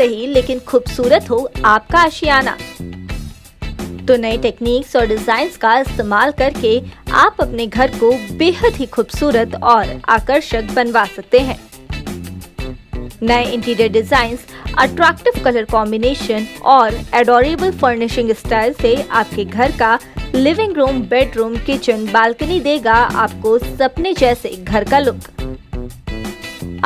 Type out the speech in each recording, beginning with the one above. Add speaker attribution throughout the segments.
Speaker 1: सही लेकिन खूबसूरत हो आपका आशियाना। तो नए टेक्निक्स और डिजाइन्स का इस्तेमाल करके आप अपने घर को बेहद ही खूबसूरत और आकर्षक बनवा सकते हैं। नए interior designs, attractive colour combination और एडोरेबल फर्निशिंग स्टाइल से आपके घर का living room, bedroom, kitchen, balcony देगा आपको सपने जैसे घर का लुक।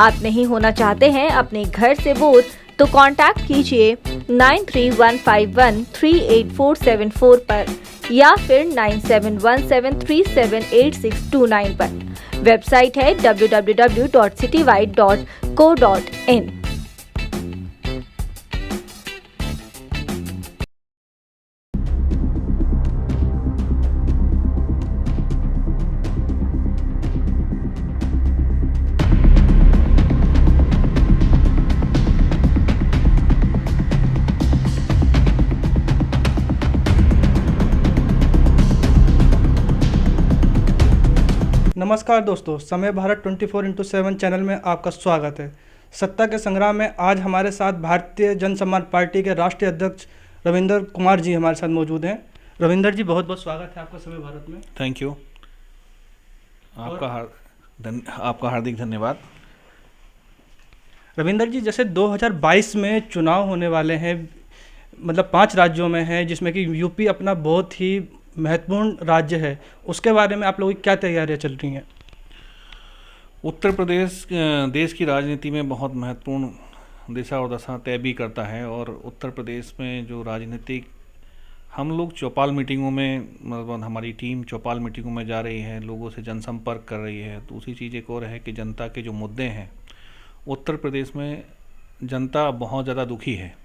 Speaker 1: आप नहीं होना चाहते हैं अपने घर से बोर, तो कांटेक्ट कीजिए 9315138474 पर या फिर 9717378629 पर। वेबसाइट है www.citywide.co.in।
Speaker 2: नमस्कार दोस्तों, समय भारत 24x7 चैनल में आपका स्वागत है। सत्ता के संग्राम में आज हमारे साथ भारतीय जन सम्मान पार्टी के राष्ट्रीय अध्यक्ष रविंदर कुमार जी हमारे साथ मौजूद हैं। रविंदर जी, बहुत बहुत स्वागत है आपका समय भारत में।
Speaker 3: थैंक यू, आपका हार्दिक धन्यवाद।
Speaker 2: रविंदर जी, जैसे 2022 में चुनाव होने वाले हैं, मतलब 5 राज्यों में हैं, जिसमें कि यूपी अपना बहुत ही महत्वपूर्ण राज्य है, उसके बारे में आप लोगों की क्या तैयारियां चल रही हैं?
Speaker 3: उत्तर प्रदेश देश की राजनीति में बहुत महत्वपूर्ण दिशा और दशा तय भी करता है और उत्तर प्रदेश में जो राजनीतिक हम लोग चौपाल मीटिंगों में, मतलब हमारी टीम चौपाल मीटिंगों में जा रही है, लोगों से जनसंपर्क कर रही है। दूसरी चीज़ एक और है कि जनता के जो मुद्दे हैं, उत्तर प्रदेश में जनता बहुत ज़्यादा दुखी है,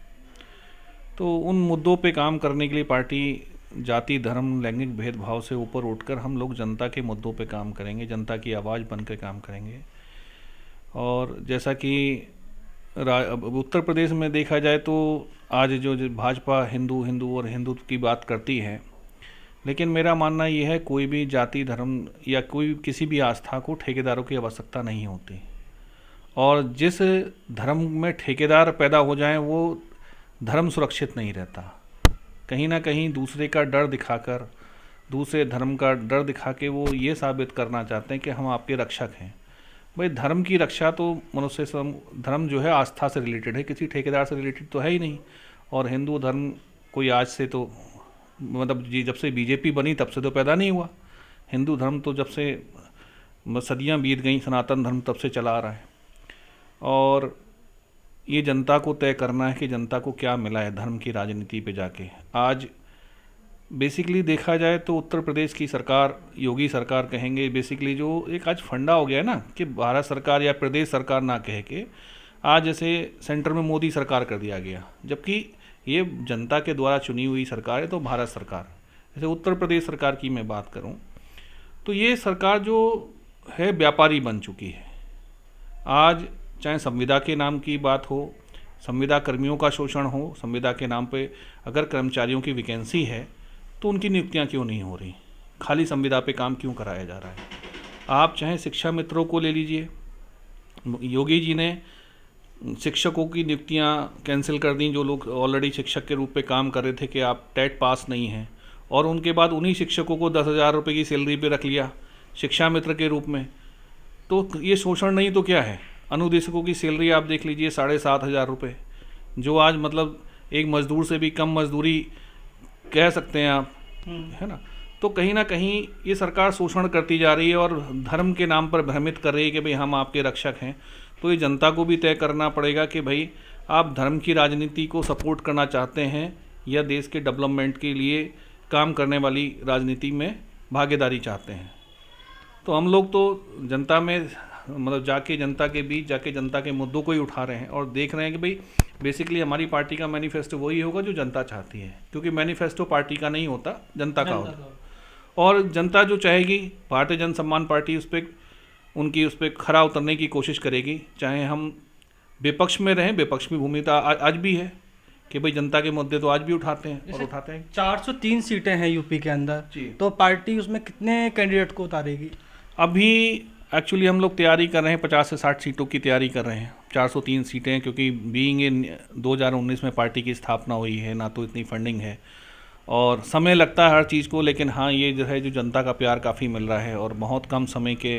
Speaker 3: तो उन मुद्दों पे काम करने के लिए पार्टी जाति, धर्म, लैंगिक भेदभाव से ऊपर उठकर हम लोग जनता के मुद्दों पे काम करेंगे, जनता की आवाज़ बनकर काम करेंगे। और जैसा कि उत्तर प्रदेश में देखा जाए तो आज जो भाजपा हिंदू और हिंदुत्व की बात करती है, लेकिन मेरा मानना ये है कोई भी जाति, धर्म या कोई किसी भी आस्था को ठेकेदारों की आवश्यकता नहीं होती। और जिस धर्म में ठेकेदार पैदा हो जाएं वो धर्म सुरक्षित नहीं रहता। कहीं ना कहीं दूसरे का डर दिखाकर, दूसरे धर्म का डर दिखा के वो ये साबित करना चाहते हैं कि हम आपके रक्षक हैं। भाई, धर्म की रक्षा तो मनुष्य धर्म जो है आस्था से रिलेटेड है, किसी ठेकेदार से रिलेटेड तो है ही नहीं। और हिंदू धर्म कोई आज से तो, मतलब जब से बीजेपी बनी तब से तो पैदा नहीं हुआ। हिंदू धर्म तो जब से सदियाँ बीत गई, सनातन धर्म तब से चला आ रहा है। और ये जनता को तय करना है कि जनता को क्या मिला है धर्म की राजनीति पे जाके। आज बेसिकली देखा जाए तो उत्तर प्रदेश की सरकार, योगी सरकार कहेंगे, बेसिकली जो एक आज फंडा हो गया है ना कि भारत सरकार या प्रदेश सरकार ना कह के आज जैसे सेंटर में मोदी सरकार कर दिया गया, जबकि ये जनता के द्वारा चुनी हुई सरकार है। तो भारत सरकार, जैसे उत्तर प्रदेश सरकार की मैं बात करूँ तो ये सरकार जो है व्यापारी बन चुकी है। आज चाहे संविदा के नाम की बात हो, संविदा कर्मियों का शोषण हो, संविदा के नाम पे अगर कर्मचारियों की वैकेंसी है तो उनकी नियुक्तियां क्यों नहीं हो रही, खाली संविदा पे काम क्यों कराया जा रहा है। आप चाहे शिक्षा मित्रों को ले लीजिए, योगी जी ने शिक्षकों की नियुक्तियां कैंसिल कर दी, जो लोग ऑलरेडी शिक्षक के रूप पे काम कर रहे थे कि आप टेट पास नहीं हैं, और उनके बाद उन्हीं शिक्षकों को 10,000 रुपये की सैलरी पे रख लिया शिक्षा मित्र के रूप में। तो ये शोषण नहीं तो क्या है। अनुदेशकों की सैलरी आप देख लीजिए 7,500 रुपये, जो आज मतलब एक मज़दूर से भी कम मजदूरी कह सकते हैं आप, है ना। तो कहीं ना कहीं ये सरकार शोषण करती जा रही है और धर्म के नाम पर भ्रमित कर रही है कि भाई हम आपके रक्षक हैं। तो ये जनता को भी तय करना पड़ेगा कि भाई आप धर्म की राजनीति को सपोर्ट करना चाहते हैं या देश के डेवलपमेंट के लिए काम करने वाली राजनीति में भागीदारी चाहते हैं। तो हम लोग तो जनता में, मतलब जाके जनता के बीच जाके जनता के मुद्दों को ही उठा रहे हैं और देख रहे हैं कि भाई बेसिकली हमारी पार्टी का मैनिफेस्टो वही होगा जो जनता चाहती है, क्योंकि मैनिफेस्टो पार्टी का नहीं होता, जनता का होता। और जनता जो चाहेगी, भारतीय जन सम्मान पार्टी उस पर खरा उतरने की कोशिश करेगी। चाहे हम विपक्ष में रहें, विपक्ष की भूमिका आज भी है कि भाई जनता के मुद्दे तो आज भी उठाते हैं और उठाते हैं।
Speaker 2: 403 सीटें हैं यूपी के अंदर
Speaker 3: जी,
Speaker 2: तो पार्टी उसमें कितने कैंडिडेट को उतारेगी?
Speaker 3: अभी एक्चुअली हम लोग तैयारी कर रहे हैं, 50 से 60 सीटों की तैयारी कर रहे हैं। 403 सीटें, क्योंकि बीइंग इन 2019 में पार्टी की स्थापना हुई है, ना तो इतनी फंडिंग है और समय लगता है हर चीज़ को, लेकिन हाँ ये जो है जो जनता का प्यार काफ़ी मिल रहा है और बहुत कम समय के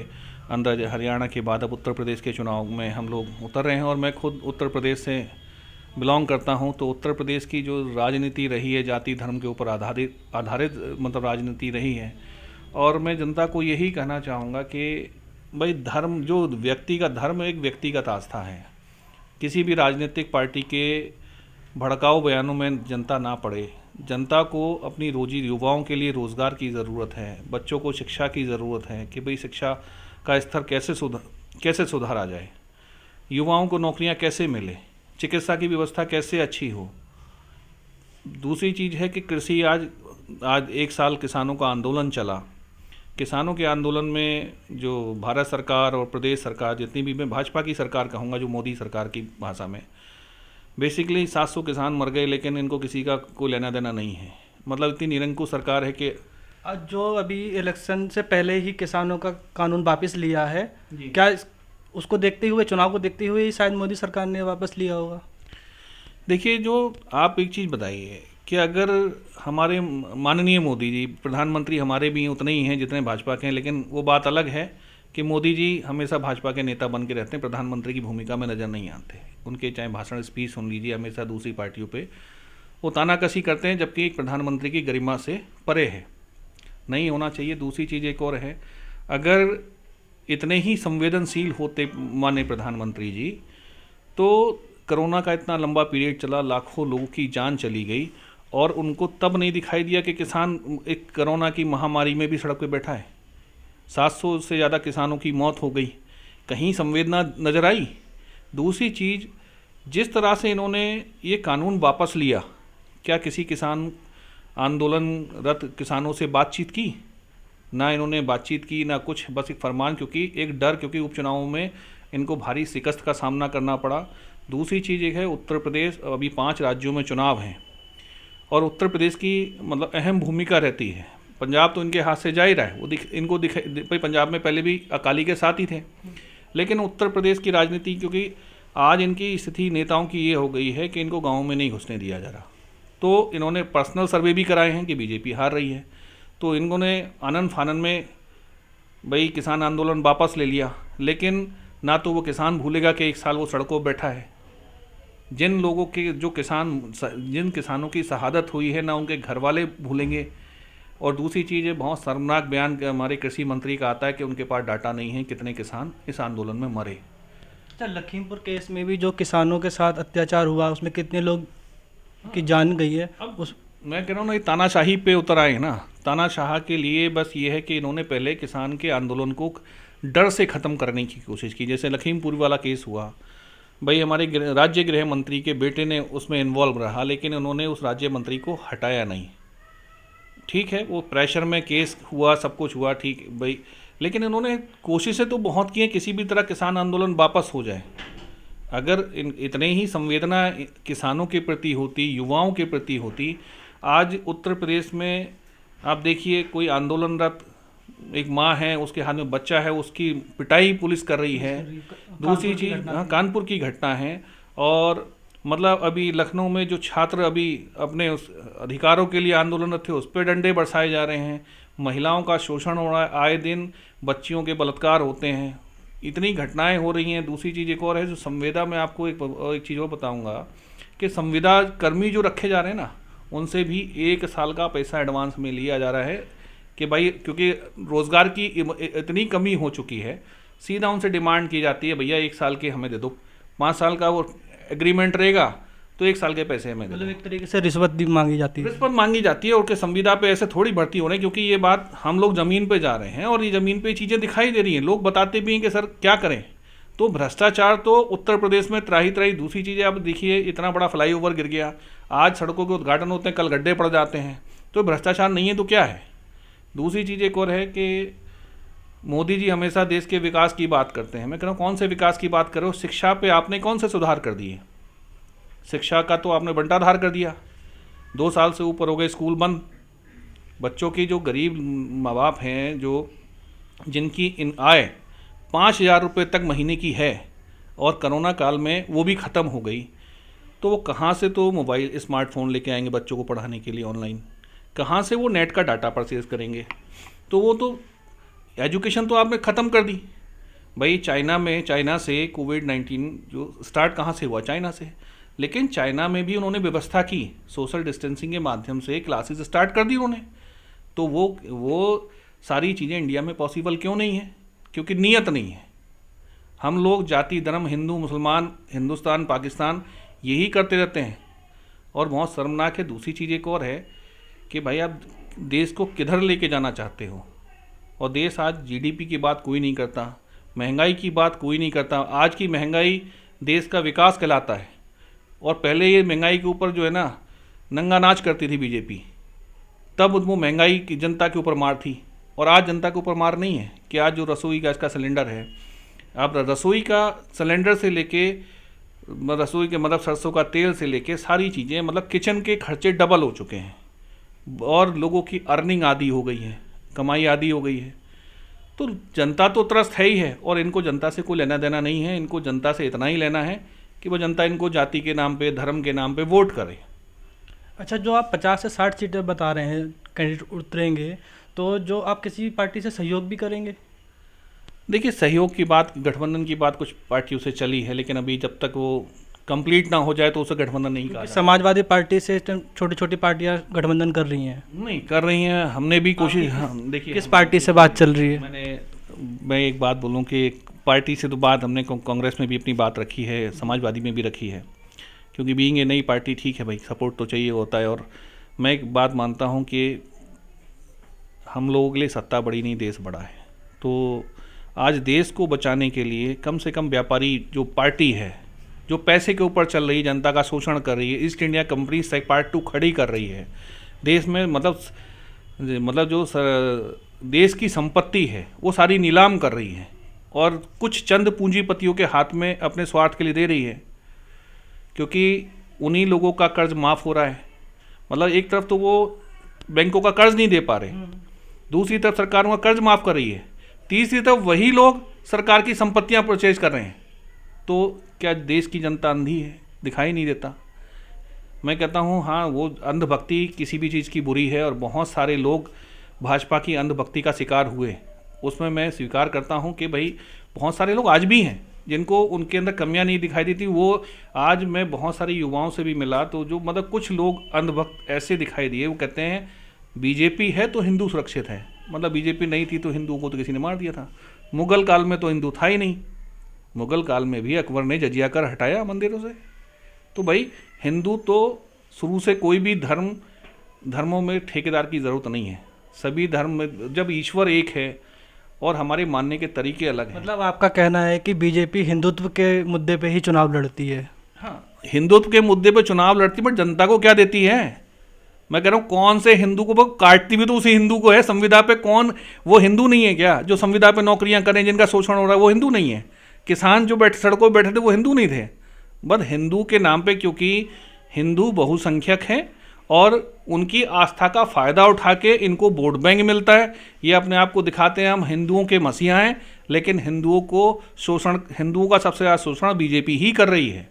Speaker 3: अंदर हरियाणा के बाद अब उत्तर प्रदेश के चुनाव में हम लोग उतर रहे हैं। और मैं खुद उत्तर प्रदेश से बिलोंग करता हूं, तो उत्तर प्रदेश की जो राजनीति रही है जाति धर्म के ऊपर आधारित मतलब राजनीति रही है। और मैं जनता को यही कहना चाहूँगा कि भाई धर्म, जो व्यक्ति का धर्म एक व्यक्तिगत आस्था है, किसी भी राजनीतिक पार्टी के भड़काऊ बयानों में जनता ना पड़े। जनता को अपनी रोजी, युवाओं के लिए रोज़गार की ज़रूरत है, बच्चों को शिक्षा की ज़रूरत है कि भाई शिक्षा का स्तर कैसे सुधारा जाए, युवाओं को नौकरियां कैसे मिले, चिकित्सा की व्यवस्था कैसे अच्छी हो। दूसरी चीज़ है कि कृषि, आज 1 साल किसानों का आंदोलन चला। किसानों के आंदोलन में जो भारत सरकार और प्रदेश सरकार, जितनी भी, मैं भाजपा की सरकार कहूँगा, जो मोदी सरकार की भाषा में, बेसिकली 700 किसान मर गए, लेकिन इनको किसी का कोई लेना देना नहीं है। मतलब इतनी निरंकुश सरकार है कि
Speaker 2: आज जो अभी इलेक्शन से पहले ही किसानों का कानून वापस लिया है, क्या उसको देखते हुए, चुनाव को देखते हुए ही शायद मोदी सरकार ने वापस लिया होगा?
Speaker 3: देखिए, जो आप एक चीज़ बताइए कि अगर हमारे माननीय मोदी जी, प्रधानमंत्री हमारे भी उतने ही हैं जितने भाजपा के हैं, लेकिन वो बात अलग है कि मोदी जी हमेशा भाजपा के नेता बन के रहते हैं, प्रधानमंत्री की भूमिका में नज़र नहीं आते। उनके चाहे भाषण, स्पीच सुन लीजिए, हमेशा दूसरी पार्टियों पे वो तानाकसी करते हैं, जबकि एक प्रधानमंत्री की गरिमा से परे है, नहीं होना चाहिए। दूसरी चीज़ एक और है, अगर इतने ही संवेदनशील होते माने प्रधानमंत्री जी, तो कोरोना का इतना लंबा पीरियड चला, लाखों लोगों की जान चली गई और उनको तब नहीं दिखाई दिया कि किसान एक कोरोना की महामारी में भी सड़क पे बैठा है। 700 से ज़्यादा किसानों की मौत हो गई, कहीं संवेदना नज़र आई? दूसरी चीज़, जिस तरह से इन्होंने ये कानून वापस लिया, क्या किसी किसान आंदोलनरत किसानों से बातचीत की? ना इन्होंने बातचीत की, ना कुछ, बस एक फरमान, क्योंकि एक डर, क्योंकि उपचुनावों में इनको भारी शिकस्त का सामना करना पड़ा। दूसरी चीज़ एक है, उत्तर प्रदेश, अभी 5 राज्यों में चुनाव हैं और उत्तर प्रदेश की मतलब अहम भूमिका रहती है। पंजाब तो इनके हाथ से जा ही रहा है, वो इनको भाई पंजाब में पहले भी अकाली के साथ ही थे, लेकिन उत्तर प्रदेश की राजनीति, क्योंकि आज इनकी स्थिति नेताओं की ये हो गई है कि इनको गाँव में नहीं घुसने दिया जा रहा, तो इन्होंने पर्सनल सर्वे भी कराए हैं कि बीजेपी हार रही है, तो इन्होंने आनन फानन में भाई किसान आंदोलन वापस ले लिया। लेकिन ना तो वो किसान भूलेगा कि 1 साल वो सड़कों पर बैठा है, जिन लोगों के जिन किसानों की शहादत हुई है, ना उनके घर वाले भूलेंगे। और दूसरी चीज़ है, बहुत शर्मनाक बयान हमारे कृषि मंत्री का आता है कि उनके पास डाटा नहीं है कितने किसान इस आंदोलन में मरे।
Speaker 2: अच्छा, लखीमपुर केस में भी जो किसानों के साथ अत्याचार हुआ, उसमें कितने लोग की जान गई है?
Speaker 3: अब मैं कह रहा हूँ ना, ये तानाशाही पे उतर आए हैं ना। तानाशाह के लिए बस ये है कि इन्होंने पहले किसान के आंदोलन को डर से ख़त्म करने की कोशिश की। जैसे लखीमपुर वाला केस हुआ, भाई हमारे राज्य गृह मंत्री के बेटे ने उसमें इन्वॉल्व रहा, लेकिन उन्होंने उस राज्य मंत्री को हटाया नहीं। ठीक है, वो प्रेशर में केस हुआ, सब कुछ हुआ, ठीक भाई, लेकिन इन्होंने कोशिशें तो बहुत की हैं किसी भी तरह किसान आंदोलन वापस हो जाए। अगर इतने ही संवेदना किसानों के प्रति होती, युवाओं के प्रति होती, आज उत्तर प्रदेश में आप देखिए, कोई आंदोलनरत एक माँ है, उसके हाथ में बच्चा है, उसकी पिटाई पुलिस कर रही है। दूसरी चीज़, हाँ, कानपुर की घटना है। और मतलब अभी लखनऊ में जो छात्र अभी अपने उस अधिकारों के लिए आंदोलन थे, उस पर डंडे बरसाए जा रहे हैं, महिलाओं का शोषण हो रहा है, आए दिन बच्चियों के बलात्कार होते हैं, इतनी घटनाएं हो रही हैं। दूसरी चीज़ एक और है, जो संविदा में आपको एक चीज़ और बताऊंगा कि संविदा कर्मी जो रखे जा रहे हैं ना, उनसे भी 1 साल का पैसा एडवांस में लिया जा रहा है कि भाई, क्योंकि रोज़गार की इतनी कमी हो चुकी है, सीधा उनसे डिमांड की जाती है, भैया 1 साल के हमें दे दो। 5 साल का वो एग्रीमेंट रहेगा तो 1 साल के पैसे हमें दे दो।
Speaker 2: मतलब एक तरीके से रिश्वत भी मांगी जाती है।
Speaker 3: रिश्वत मांगी जाती है, और के संविदा पे ऐसे थोड़ी भर्ती हो रही है, क्योंकि ये बात हम लोग ज़मीन पे जा रहे हैं और ये ज़मीन पे चीज़ें दिखाई दे रही हैं, लोग बताते भी हैं कि सर क्या करें। तो भ्रष्टाचार तो उत्तर प्रदेश में त्राही त्राही। दूसरी चीज़ें आप देखिए, इतना बड़ा फ्लाईओवर गिर गया, आज सड़कों के उद्घाटन होते हैं, कल गड्ढे पड़ जाते हैं, तो भ्रष्टाचार नहीं है तो क्या है। दूसरी चीज़ एक और है कि मोदी जी हमेशा देश के विकास की बात करते हैं। मैं कह रहा हूँ, कौन से विकास की बात करो? शिक्षा पे आपने कौन से सुधार कर दिए? शिक्षा का तो आपने बंटाधार कर दिया। 2 साल से ऊपर हो गए स्कूल बंद। बच्चों की जो गरीब माँ बाप हैं, जो जिनकी इन आय 5,000 रुपये तक महीने की है, और कोरोना काल में वो भी ख़त्म हो गई, तो वो कहाँ से तो मोबाइल स्मार्टफोन लेके आएंगे बच्चों को पढ़ाने के लिए ऑनलाइन, कहाँ से वो नेट का डाटा परचेज करेंगे। तो वो तो एजुकेशन तो आपने ख़त्म कर दी भाई। चाइना से कोविड-19 जो स्टार्ट कहाँ से हुआ, चाइना से, लेकिन चाइना में भी उन्होंने व्यवस्था की, सोशल डिस्टेंसिंग के माध्यम से क्लासेस स्टार्ट कर दी उन्होंने। तो वो सारी चीज़ें इंडिया में पॉसिबल क्यों नहीं है? क्योंकि नीयत नहीं है। हम लोग जाति धर्म, हिंदू मुसलमान, हिंदुस्तान पाकिस्तान यही करते रहते हैं। और बहुत शर्मनाक है, दूसरी चीज़ एक और है कि भाई आप देश को किधर लेके जाना चाहते हो। और देश आज जीडीपी की बात कोई नहीं करता, महंगाई की बात कोई नहीं करता। आज की महंगाई देश का विकास कहलाता है। और पहले ये महंगाई के ऊपर जो है ना नंगा नाच करती थी बीजेपी, तब वो महंगाई की जनता के ऊपर मार थी। और आज जनता के ऊपर मार नहीं है कि आज जो रसोई गैस का सिलेंडर है, अब रसोई का सिलेंडर से लेके रसोई के मतलब सरसों का तेल से लेके सारी चीज़ें, मतलब किचन के खर्चे डबल हो चुके हैं। और लोगों की अर्निंग आधी हो गई है, कमाई आधी हो गई है। तो जनता तो त्रस्त है ही है। और इनको जनता से कोई लेना देना नहीं है। इनको जनता से इतना ही लेना है कि वो जनता इनको जाति के नाम पे, धर्म के नाम पे वोट करे।
Speaker 2: अच्छा, जो आप 50 से 60 सीटें बता रहे हैं कैंडिडेट उतरेंगे, तो जो आप किसी पार्टी से सहयोग भी करेंगे?
Speaker 3: देखिए, सहयोग की बात, गठबंधन की बात कुछ पार्टियों से चली है, लेकिन अभी जब तक वो कंप्लीट ना हो जाए तो उसे गठबंधन नहीं कहा जाता।
Speaker 2: समाजवादी पार्टी से छोटी छोटी पार्टियां गठबंधन कर रही हैं।
Speaker 3: नहीं कर रही हैं, हमने भी कोशिश। देखिए,
Speaker 2: किस पार्टी से बात चल रही है?
Speaker 3: मैं एक बात बोलूं कि पार्टी से तो बात हमने कांग्रेस में भी अपनी बात रखी है, समाजवादी में भी रखी है, क्योंकि बीइंग ए नई पार्टी ठीक है भाई, सपोर्ट तो चाहिए होता है। और मैं एक बात मानता हूं कि हम लोगों के लिए सत्ता बड़ी नहीं, देश बड़ा है। तो आज देश को बचाने के लिए कम से कम व्यापारी जो पार्टी है, जो पैसे के ऊपर चल रही है, जनता का शोषण कर रही है, ईस्ट इंडिया कंपनी पार्ट 2 खड़ी कर रही है देश में, मतलब जो देश की संपत्ति है वो सारी नीलाम कर रही है और कुछ चंद पूंजीपतियों के हाथ में अपने स्वार्थ के लिए दे रही है, क्योंकि उन्हीं लोगों का कर्ज माफ़ हो रहा है। मतलब एक तरफ तो वो बैंकों का कर्ज नहीं दे पा रहे, दूसरी तरफ सरकार उनका कर्ज माफ़ कर रही है, तीसरी तरफ वही लोग सरकार की संपत्तियां परचेज कर रहे हैं। तो क्या देश की जनता अंधी है? दिखाई नहीं देता। मैं कहता हूँ हाँ, वो अंधभक्ति किसी भी चीज़ की बुरी है और बहुत सारे लोग भाजपा की अंधभक्ति का शिकार हुए, उसमें मैं स्वीकार करता हूँ कि भाई बहुत सारे लोग आज भी हैं जिनको उनके अंदर कमियां नहीं दिखाई देती। वो आज मैं बहुत सारे युवाओं से भी मिला, तो जो मतलब कुछ लोग अंधभक्त ऐसे दिखाई दिए, वो कहते हैं बीजेपी है तो हिंदू सुरक्षित है। मतलब बीजेपी नहीं थी तो हिंदुओं को तो किसी ने मार दिया था। मुगल काल में तो हिंदू था ही नहीं, मुगल काल में भी अकबर ने जजिया कर हटाया मंदिरों से। तो भाई हिंदू तो शुरू से, कोई भी धर्मों में ठेकेदार की ज़रूरत नहीं है। सभी धर्म में जब ईश्वर एक है और हमारे मानने के तरीके अलग हैं।
Speaker 2: मतलब आपका कहना है कि बीजेपी हिंदुत्व के मुद्दे पे ही चुनाव लड़ती है?
Speaker 3: हाँ, हिंदुत्व के मुद्दे पे चुनाव लड़ती है, बट जनता को क्या देती है? मैं कह रहा हूँ कौन से हिंदू को, काटती भी तो उसी हिंदू को है। संविदा पे कौन, वो हिंदू नहीं है क्या? जो संविदा पे नौकरियां करें, जिनका शोषण हो रहा है, वो हिंदू नहीं है। किसान जो सड़कों पर बैठे थे वो हिंदू नहीं थे। बस हिंदू के नाम पे, क्योंकि हिंदू बहुसंख्यक हैं और उनकी आस्था का फ़ायदा उठा के इनको वोट बैंक मिलता है। ये अपने आप को दिखाते हैं हम हिंदुओं के मसीहा हैं, लेकिन हिंदुओं का सबसे ज़्यादा शोषण बीजेपी ही कर रही है।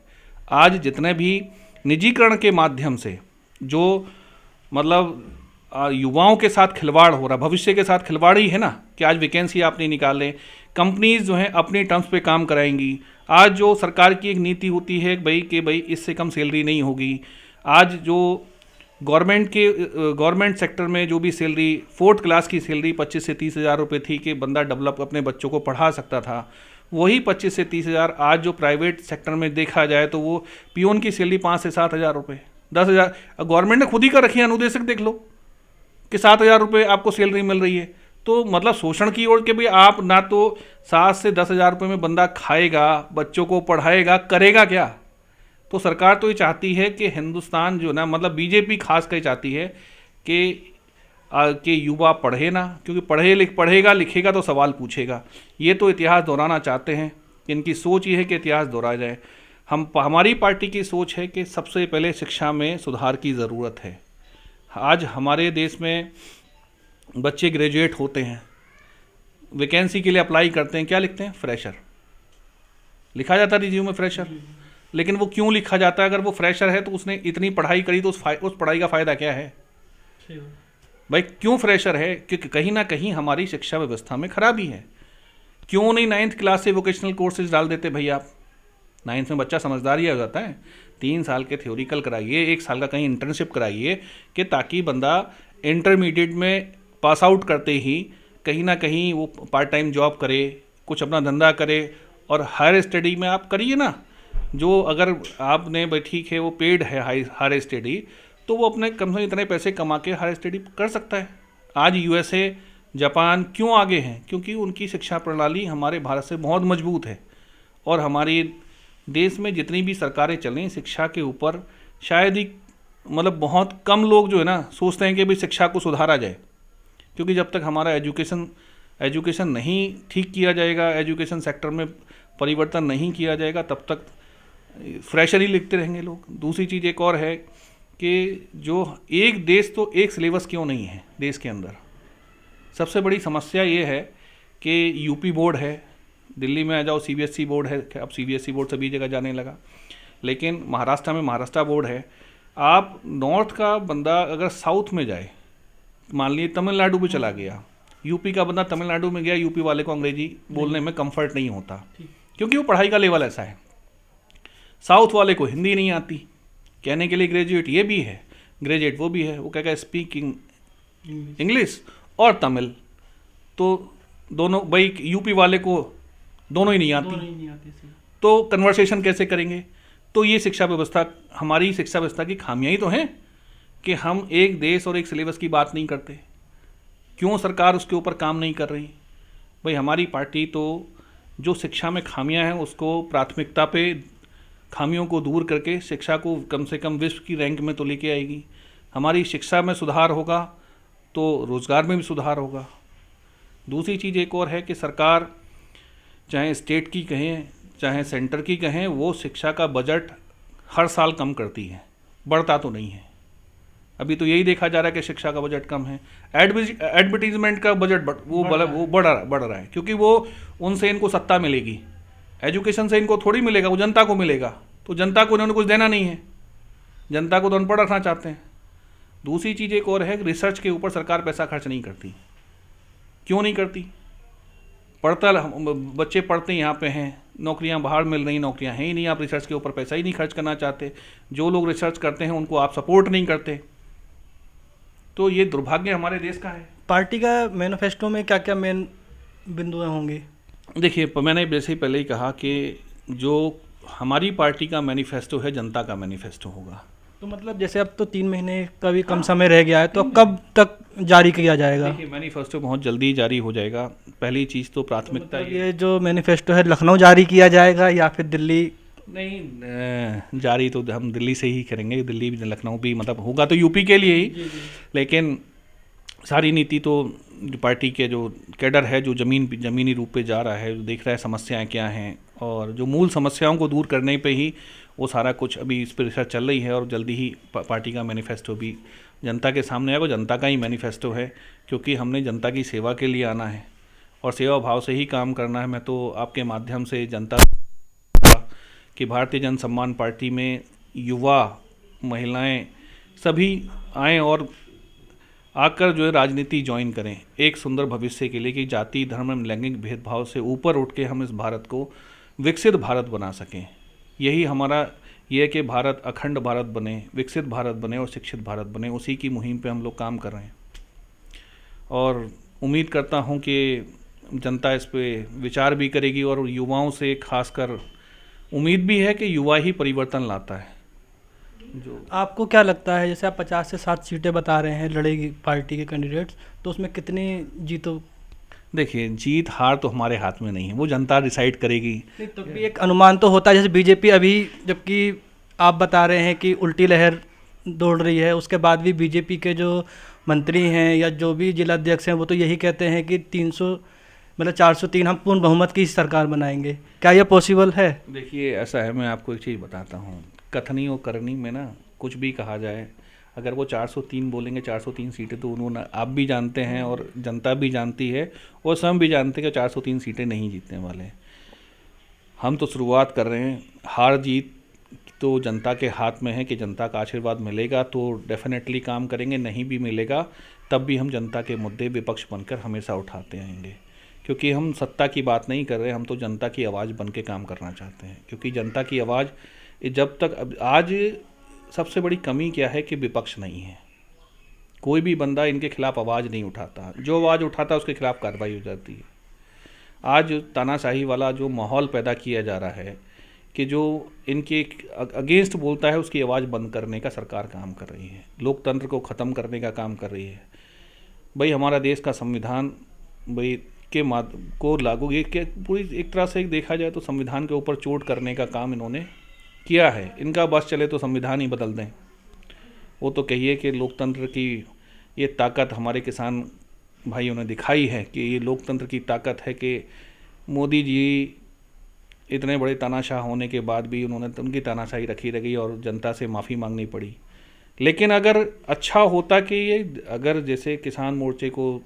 Speaker 3: आज जितने भी निजीकरण के माध्यम से जो मतलब युवाओं के साथ खिलवाड़ हो रहा, भविष्य के साथ खिलवाड़ ही है ना, कि आज वैकेंसी आप नहीं निकाले, कंपनीज जो हैं अपनी टर्म्स पे काम कराएंगी। आज जो सरकार की एक नीति होती है भाई इससे कम सैलरी नहीं होगी। आज जो गवर्नमेंट सेक्टर में जो भी सैलरी, 4th क्लास की सैलरी 25 से 30 हज़ार रुपये थी कि बंदा डेवलप अपने बच्चों को पढ़ा सकता था, वही 25 से 30 हज़ार आज जो प्राइवेट सेक्टर में देखा जाए तो वो पियोन की सैलरी 5 से 7 हज़ार रुपये, 10 हज़ार गवर्नमेंट ने खुद ही कर रखी है। अनुदेशक देख लो कि 7 हज़ार रुपये आपको सैलरी मिल रही है। तो मतलब शोषण की ओर के भाई आप ना तो 7 से 10 हज़ार रुपये में बंदा खाएगा, बच्चों को पढ़ाएगा, करेगा क्या? तो सरकार तो ये चाहती है कि हिंदुस्तान जो ना, मतलब बीजेपी खास कर चाहती है कि युवा पढ़े ना, क्योंकि पढ़ेगा लिखेगा तो सवाल पूछेगा। ये तो इतिहास दोहराना चाहते हैं, इनकी सोच ये है कि इतिहास दोहराया जाए। हमारी पार्टी की सोच है कि सबसे पहले शिक्षा में सुधार की ज़रूरत है। आज हमारे देश में बच्चे ग्रेजुएट होते हैं, वैकेंसी के लिए अप्लाई करते हैं, क्या लिखते हैं? फ्रेशर। लिखा जाता रिज्यूम में फ्रेशर, लेकिन वो क्यों लिखा जाता है? अगर वो फ्रेशर है तो उसने इतनी पढ़ाई करी तो उस पढ़ाई का फ़ायदा क्या है भाई? क्यों फ्रेशर है? क्योंकि कहीं ना कहीं हमारी शिक्षा व्यवस्था में खराबी है। क्यों नहीं 9th क्लास से वोकेशनल कोर्सेज डाल देते भाई? आप 9th में बच्चा समझदार ही हो जाता है। 3 साल के थ्योरिकल कराइए, 1 साल का कहीं इंटर्नशिप कराइए, कि ताकि बंदा इंटरमीडिएट में पास आउट करते ही कहीं ना कहीं वो पार्ट टाइम जॉब करे, कुछ अपना धंधा करे। और हायर स्टडी में आप करिए ना, जो अगर आपने भाई ठीक है वो पेड है हायर स्टडी, तो वो अपने कम से कम इतने पैसे कमा के हायर स्टडी कर सकता है। आज यूएसए, जापान क्यों आगे हैं? क्योंकि उनकी शिक्षा प्रणाली हमारे भारत से बहुत मजबूत है। और हमारे देश में जितनी भी सरकारें चलें, शिक्षा के ऊपर शायद ही मतलब बहुत कम लोग जो है ना सोचते हैं कि भाई शिक्षा को सुधारा जाए। क्योंकि जब तक हमारा एजुकेशन नहीं ठीक किया जाएगा, एजुकेशन सेक्टर में परिवर्तन नहीं किया जाएगा, तब तक फ्रेशर ही लिखते रहेंगे लोग। दूसरी चीज़ एक और है कि जो एक देश तो एक सिलेबस क्यों नहीं है देश के अंदर। सबसे बड़ी समस्या ये है कि यूपी बोर्ड है, दिल्ली में आ जाओ सीबीएसई बोर्ड है, अब सीबीएसई बोर्ड सभी जगह जाने लगा, लेकिन महाराष्ट्र में महाराष्ट्र बोर्ड है। आप नॉर्थ का बंदा अगर साउथ में जाए, मान लीजिए तमिलनाडु में चला गया, यूपी का बंदा तमिलनाडु में गया, यूपी वाले को अंग्रेजी बोलने में कंफर्ट नहीं होता, क्योंकि वो पढ़ाई का लेवल ऐसा है। साउथ वाले को हिंदी नहीं आती, कहने के लिए ग्रेजुएट ये भी है, ग्रेजुएट वो भी है, वो कहेगा स्पीकिंग इंग्लिश और तमिल, तो दोनों भाई यूपी वाले को दोनों ही नहीं आती, तो कन्वर्सेशन कैसे करेंगे? तो ये शिक्षा व्यवस्था, हमारी शिक्षा व्यवस्था की खामियां ही तो हैं कि हम एक देश और एक सिलेबस की बात नहीं करते। क्यों सरकार उसके ऊपर काम नहीं कर रही? भाई हमारी पार्टी तो जो शिक्षा में खामियां हैं उसको प्राथमिकता पे, खामियों को दूर करके शिक्षा को कम से कम विश्व की रैंक में तो लेके आएगी। हमारी शिक्षा में सुधार होगा तो रोज़गार में भी सुधार होगा। दूसरी चीज़ एक और है कि सरकार, चाहे स्टेट की कहें चाहे सेंटर की कहें, वो शिक्षा का बजट हर साल कम करती है, बढ़ता तो नहीं है। अभी तो यही देखा जा रहा है कि शिक्षा का बजट कम है। एडवर्टीजमेंट का बजट बढ़ रहा है, क्योंकि वो उनसे इनको सत्ता मिलेगी, एजुकेशन से इनको थोड़ी मिलेगा, वो जनता को मिलेगा। तो जनता को उन्होंने कुछ देना नहीं है, जनता को तो अनपढ़ रखना चाहते हैं। दूसरी चीज़ एक और है कि रिसर्च के ऊपर सरकार पैसा खर्च नहीं करती। क्यों नहीं करती? बच्चे पढ़ते यहाँ पे हैं, नौकरियाँ बाहर मिल रही, नौकरियाँ हैं ही नहीं, आप रिसर्च के ऊपर पैसा ही नहीं खर्च करना चाहते। जो लोग रिसर्च करते हैं उनको आप सपोर्ट नहीं करते, तो ये दुर्भाग्य हमारे देश का है।
Speaker 2: पार्टी का मैनिफेस्टो में क्या क्या मेन बिंदुएं होंगी?
Speaker 3: देखिए, मैंने जैसे ही पहले ही कहा कि जो हमारी पार्टी का मैनिफेस्टो है, जनता का मैनिफेस्टो होगा।
Speaker 2: तो मतलब जैसे अब तो 3 महीने का भी कम समय रह गया है, तो कब तक जारी किया जाएगा?
Speaker 3: देखिए, मैनिफेस्टो बहुत जल्दी जारी हो जाएगा। पहली चीज़ तो प्राथमिकता
Speaker 2: मतलब ये जो मैनिफेस्टो है लखनऊ जारी किया जाएगा या फिर दिल्ली?
Speaker 3: नहीं, जारी तो हम दिल्ली से ही करेंगे। दिल्ली भी, लखनऊ भी, मतलब होगा तो यूपी के लिए ही, लेकिन सारी नीति तो जो पार्टी के जो कैडर है, जो ज़मीनी रूप पे जा रहा है, जो देख रहा है समस्याएं क्या हैं, और जो मूल समस्याओं को दूर करने पे ही वो सारा कुछ अभी इस पर रिसर्च चल रही है। और जल्दी ही पार्टी का मैनिफेस्टो भी जनता के सामने आएगा। जनता का ही मैनिफेस्टो है, क्योंकि हमने जनता की सेवा के लिए आना है और सेवा भाव से ही काम करना है। मैं तो आपके माध्यम से जनता कि भारतीय जन सम्मान पार्टी में युवा, महिलाएं सभी आएँ और आकर जो है राजनीति ज्वाइन करें, एक सुंदर भविष्य के लिए, कि जाति, धर्म एवं लैंगिक भेदभाव से ऊपर उठ के हम इस भारत को विकसित भारत बना सकें। यही हमारा ये है कि भारत अखंड भारत बने, विकसित भारत बने और शिक्षित भारत बने। उसी की मुहिम पे हम लोग काम कर रहे हैं और उम्मीद करता हूं कि जनता इस पे विचार भी करेगी। और युवाओं से खासकर उम्मीद भी है कि युवा ही परिवर्तन लाता है। जो
Speaker 2: आपको क्या लगता है, जैसे आप 50 से 60 सीटें बता रहे हैं लड़ेगी पार्टी के कैंडिडेट्स, तो उसमें कितनी जीतो?
Speaker 3: देखिए, जीत हार तो हमारे हाथ में नहीं है, वो जनता डिसाइड करेगी।
Speaker 2: नहीं, तो भी एक अनुमान तो होता है। जैसे बीजेपी अभी, जबकि आप बता रहे हैं कि उल्टी लहर दौड़ रही है, उसके बाद भी बीजेपी के जो मंत्री हैं या जो भी जिलाध्यक्ष हैं वो तो यही कहते हैं कि 403 हम पूर्ण बहुमत की सरकार बनाएंगे। क्या यह पॉसिबल है?
Speaker 3: देखिए, ऐसा है, मैं आपको एक चीज़ बताता हूँ। कथनी और करनी में ना कुछ भी कहा जाए, अगर वो 403 बोलेंगे, 403 सीटें, तो उन्होंने, आप भी जानते हैं और जनता भी जानती है और स्वयं भी जानते हैं कि 403 सीटें नहीं जीतने वाले। हम तो शुरुआत कर रहे हैं। हार जीत तो जनता के हाथ में है कि जनता का आशीर्वाद मिलेगा तो डेफिनेटली काम करेंगे, नहीं भी मिलेगा तब भी हम जनता के मुद्दे विपक्ष बनकर हमेशा उठाते आएंगे, क्योंकि हम सत्ता की बात नहीं कर रहे, हम तो जनता की आवाज़ बन के काम करना चाहते हैं। क्योंकि जनता की आवाज़ जब तक आज सबसे बड़ी कमी क्या है कि विपक्ष नहीं है, कोई भी बंदा इनके खिलाफ आवाज़ नहीं उठाता, जो आवाज़ उठाता है उसके खिलाफ कार्रवाई हो जाती है। आज तानाशाही वाला जो माहौल पैदा किया जा रहा है कि जो इनके अगेंस्ट बोलता है उसकी आवाज़ बंद करने का सरकार काम कर रही है, लोकतंत्र को ख़त्म करने का काम कर रही है। भाई हमारा देश का संविधान भाई के को लागू ये कि पूरी एक तरह से देखा जाए तो संविधान के ऊपर चोट करने का काम इन्होंने किया है। इनका बस चले तो संविधान ही बदल दें। वो तो कहिए कि लोकतंत्र की ये ताकत हमारे किसान भाइयों ने दिखाई है कि ये लोकतंत्र की ताकत है कि मोदी जी इतने बड़े तानाशाह होने के बाद भी उनकी तानाशाही रखी रही और जनता से माफ़ी मांगनी पड़ी। लेकिन अगर अच्छा होता कि ये अगर जैसे किसान मोर्चे को,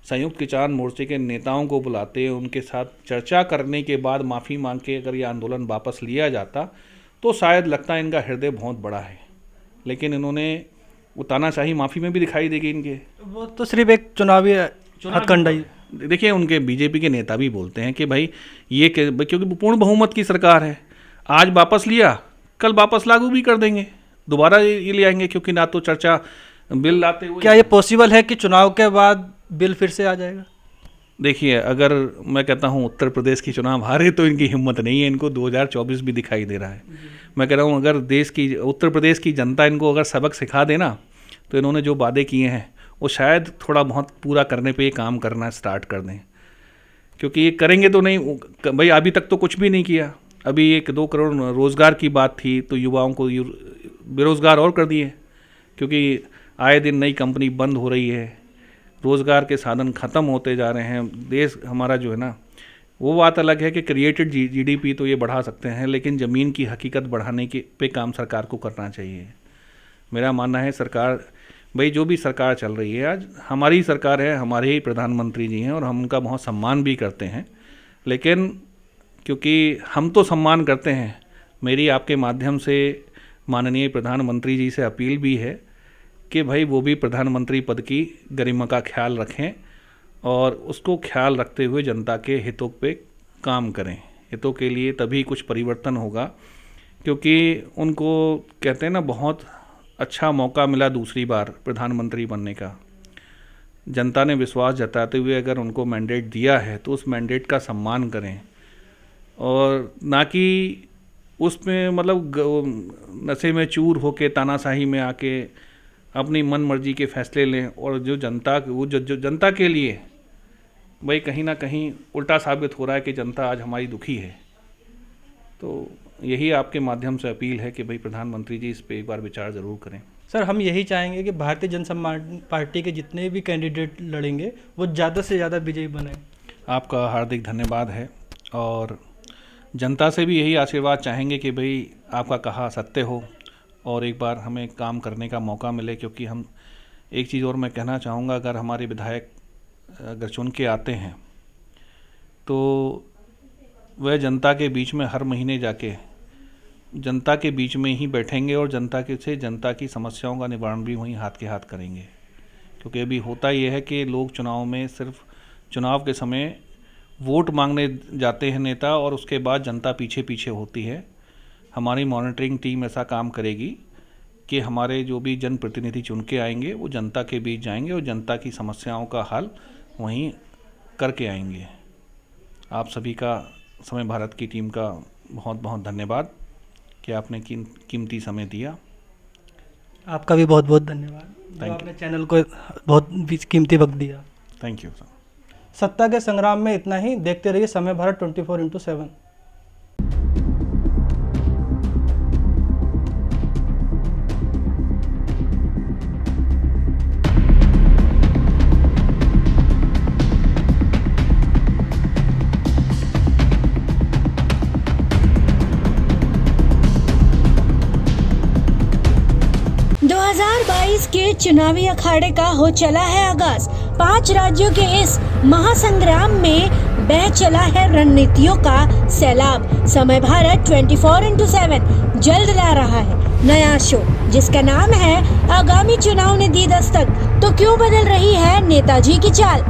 Speaker 3: संयुक्त किसान मोर्चे के नेताओं को बुलाते, उनके साथ चर्चा करने के बाद माफ़ी मांग के अगर ये आंदोलन वापस लिया जाता तो शायद लगता है इनका हृदय बहुत बड़ा है। लेकिन इन्होंने वो तानाशाही माफ़ी में भी दिखाई देगी इनके,
Speaker 2: वो तो सिर्फ एक चुनावी हथकंडा ही।
Speaker 3: देखिए उनके बीजेपी के नेता भी बोलते हैं कि भाई ये क्योंकि पूर्ण बहुमत की सरकार है, आज वापस लिया कल वापस लागू भी कर देंगे, दोबारा ये ले आएंगे, क्योंकि ना तो चर्चा बिल लाते हुए।
Speaker 2: क्या ये पॉसिबल है कि चुनाव के बाद बिल फिर से आ जाएगा?
Speaker 3: देखिए अगर मैं कहता हूँ उत्तर प्रदेश की चुनाव हारे तो इनकी हिम्मत नहीं है, इनको 2024 भी दिखाई दे रहा है। मैं कह रहा हूँ अगर उत्तर प्रदेश की जनता इनको अगर सबक सिखा देना तो इन्होंने जो वादे किए हैं वो शायद थोड़ा बहुत पूरा करने पे ये काम करना स्टार्ट कर दें, क्योंकि ये करेंगे तो नहीं। भाई अभी तक तो कुछ भी नहीं किया। अभी 1-2 करोड़ रोज़गार की बात थी तो युवाओं को बेरोज़गार और कर दिए, क्योंकि आए दिन नई कंपनी बंद हो रही है, रोज़गार के साधन ख़त्म होते जा रहे हैं। देश हमारा जो है ना, वो बात अलग है कि क्रिएटेड जीडीपी तो ये बढ़ा सकते हैं, लेकिन ज़मीन की हकीकत बढ़ाने के पे काम सरकार को करना चाहिए। मेरा मानना है सरकार, भाई जो भी सरकार चल रही है, आज हमारी सरकार है, हमारे ही प्रधानमंत्री जी हैं और हम उनका बहुत सम्मान भी करते हैं। लेकिन क्योंकि हम तो सम्मान करते हैं, मेरी आपके माध्यम से माननीय प्रधानमंत्री जी से अपील भी है कि भाई वो भी प्रधानमंत्री पद की गरिमा का ख्याल रखें और उसको ख्याल रखते हुए जनता के हितों पे काम करें। हितों के लिए तभी कुछ परिवर्तन होगा, क्योंकि उनको कहते हैं ना बहुत अच्छा मौका मिला दूसरी बार प्रधानमंत्री बनने का। जनता ने विश्वास जताते हुए अगर उनको मैंडेट दिया है तो उस मैंडेट का सम्मान करें और ना कि उसमें मतलब नशे में चूर होके तानाशाही में आके अपनी मन मर्जी के फैसले लें। और जो जनता के लिए भाई कहीं ना कहीं उल्टा साबित हो रहा है कि जनता आज हमारी दुखी है। तो यही आपके माध्यम से अपील है कि भाई प्रधानमंत्री जी इस पे एक बार विचार ज़रूर करें।
Speaker 2: सर हम यही चाहेंगे कि भारतीय जनसम्मान पार्टी के जितने भी कैंडिडेट लड़ेंगे वो ज़्यादा से ज़्यादा विजयी बने।
Speaker 3: आपका हार्दिक धन्यवाद है और जनता से भी यही आशीर्वाद चाहेंगे कि भाई आपका कहा सत्य हो और एक बार हमें काम करने का मौका मिले। क्योंकि हम एक चीज़ और मैं कहना चाहूँगा, अगर हमारे विधायक अगर चुन के आते हैं तो वह जनता के बीच में हर महीने जाके जनता के बीच में ही बैठेंगे और जनता की समस्याओं का निवारण भी वहीं हाथ के हाथ करेंगे। क्योंकि अभी होता ये है कि लोग चुनाव में सिर्फ चुनाव के समय वोट मांगने जाते हैं नेता और उसके बाद जनता पीछे पीछे होती है। हमारी मॉनिटरिंग टीम ऐसा काम करेगी कि हमारे जो भी जनप्रतिनिधि चुन के आएंगे वो जनता के बीच जाएंगे और जनता की समस्याओं का हल वहीं करके आएंगे। आप सभी का, समय भारत की टीम का बहुत बहुत धन्यवाद कि आपने कीमती समय दिया।
Speaker 2: आपका भी बहुत बहुत धन्यवाद, जो आपने चैनल को बहुत कीमती वक्त दिया।
Speaker 3: Thank you sir.
Speaker 2: सत्ता के संग्राम में इतना ही। देखते रहिए समय भारत 24/7।
Speaker 4: के चुनावी अखाड़े का हो चला है आगाज। 5 राज्यों के इस महासंग्राम में बह चला है रणनीतियों का सैलाब। समय भारत 24x7 जल्द ला रहा है नया शो, जिसका नाम है आगामी चुनाव ने दी दस्तक, तो क्यों बदल रही है नेताजी की चाल।